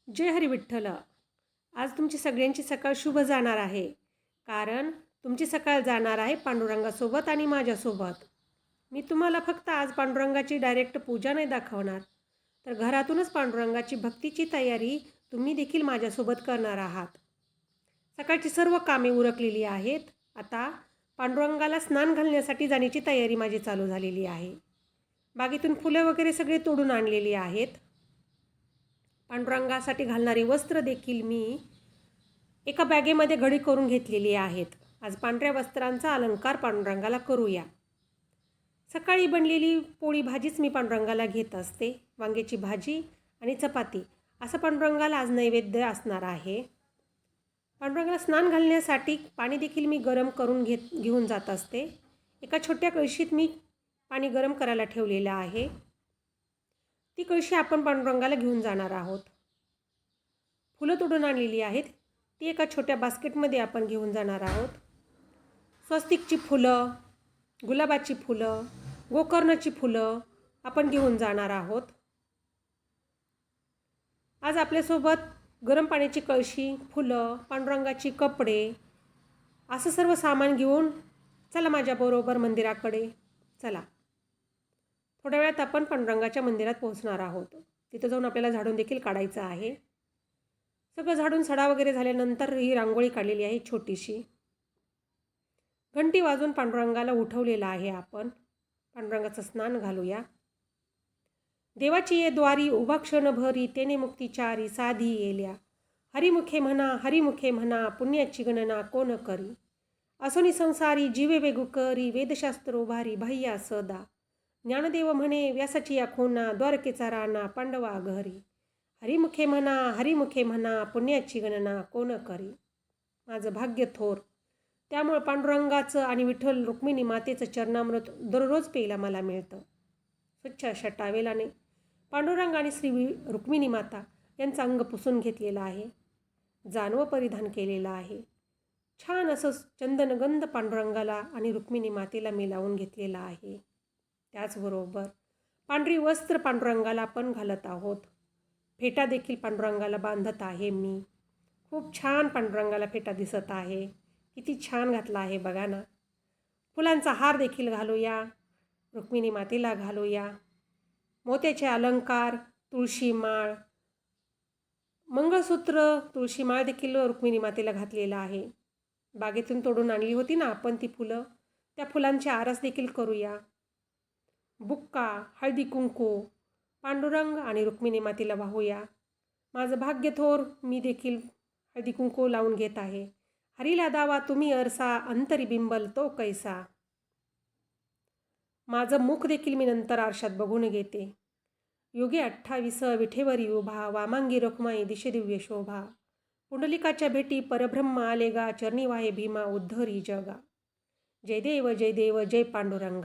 जय हरी विठ्ठल. आज तुमची सगळ्यांची सकाळ शुभ जाणार आहे. कारण तुमची सकाळ जाणार आहे पांडुरंगासोबत आणि माझ्यासोबत. मी तुम्हाला फक्त आज पांडुरंगाची डायरेक्ट पूजा नाही दाखवणार, तर घरातूनच पांडुरंगाची भक्तीची तयारी तुम्ही देखील माझ्यासोबत करणार आहात. सकाळची सर्व कामे उरकलेली आहेत. आता पांडुरंगाला स्नान घालण्यासाठी जाण्याची तयारी माझी चालू झालेली आहे. बागेतून फुलं वगैरे सगळे तोडून आणलेली आहेत. पांडुरंगासाठी घालणारी वस्त्र देखील मी एका बॅगेमध्ये घडी करून घेतलेली आहेत. आज पांढऱ्या वस्त्रांचा अलंकार पांडुरंगाला करूया. सकाळी बनलेली पोळी भाजीच मी पांडुरंगाला घेत असते. वांग्याची भाजी आणि चपाती असं पांडुरंगाला आज नैवेद्य असणार आहे. पांडुरंगाला स्नान घालण्यासाठी पाणी देखील मी गरम करून घेऊन जात असते. एका छोट्या कळशीत मी पाणी गरम करायला ठेवलेलं आहे. ती कळशी आपण पांडुरंगाला घेऊन जाणार आहोत. फुलं तोडून आणलेली आहेत, ती एका छोट्या बास्केटमध्ये आपण घेऊन जाणार आहोत. स्वस्तिकची फुलं, गुलाबाची फुलं, गोकर्णाची फुलं आपण घेऊन जाणार आहोत. आज आपल्यासोबत गरम पाण्याची कळशी, फुलं, पांडुरंगाची कपडे असं सर्व सामान घेऊन चला माझ्याबरोबर मंदिराकडे. चला, थोड्या वेळात आपण पांडुरंगाच्या मंदिरात पोहोचणार आहोत. तिथं जाऊन आपल्याला झाडून देखील काढायचं आहे. सगळं झाडून सडा वगैरे झाल्यानंतर ही रांगोळी काढलेली आहे छोटीशी. घंटी वाजून पांडुरंगाला उठवलेलं आहे आपण. पांडुरंगाचं स्नान घालूया. देवाची ये द्वारी उभा क्षणभरी तेने मुक्तिचारी साधी येल्या. हरिमुखे म्हणा पुण्याची गणना कोण करी. असोनी संसारी जीवे वेगू करी वेदशास्त्रो भारी बाह्या सदा. ज्ञानदेव म्हणे व्यासाची या खोना द्वारकेचा राणा पांडवा घरी. हरिमुखे म्हणा पुण्याची गणना कोण करी. माझं भाग्य थोर, त्यामुळं पांडुरंगाचं आणि विठ्ठल रुक्मिणी मातेचं चरणामृत दररोज प्यायला मला मिळतं. स्वच्छ अशा टावेलाने पांडुरंग आणि श्री रुक्मिणी माता यांचं अंग पुसून घेतलेलं आहे. जानवं परिधान केलेलं आहे. छान असं चंदनगंध पांडुरंगाला आणि रुक्मिणी मातेला मी लावून घेतलेला आहे. त्याचबरोबर पांढरी वस्त्र पांडुरंगाला आपण घालत आहोत. फेटा देखील पांडुरंगाला बांधत आहे मी. खूप छान पांडुरंगाला फेटा दिसत आहे. किती छान घातला आहे बघा ना. फुलांचा हार देखील घालूया. रुक्मिणी मातेला घालूया. मोत्याचे अलंकार, तुळशी माळ, मंगळसूत्र, तुळशी माळ देखील रुक्मिणी मातेला घातलेलं आहे. बागेतून तोडून आणली होती ना आपण ती फुलं, त्या फुलांची आरस देखील करूया. बुक्का, हळदी कुंकू पांडुरंग आणि रुक्मिणी मातेला वाहूया. माझं भाग्य थोर, मी देखील हळदी कुंकू लावून घेत आहे. हरीला दावा तुम्ही अरसा अंतरी बिंबल तो कैसा. माझं मुख देखील मी नंतर आरशात बघून घेते. योगे 28 विठेवरी उभा वामांगी रखुमाई दिशे दिव्य शोभा. पुंडलिकाच्या भेटी परब्रह्म आलेगा चरणी वाहे भीमा उद्धरी जगा. जय देव जय देव जय पांडुरंगा.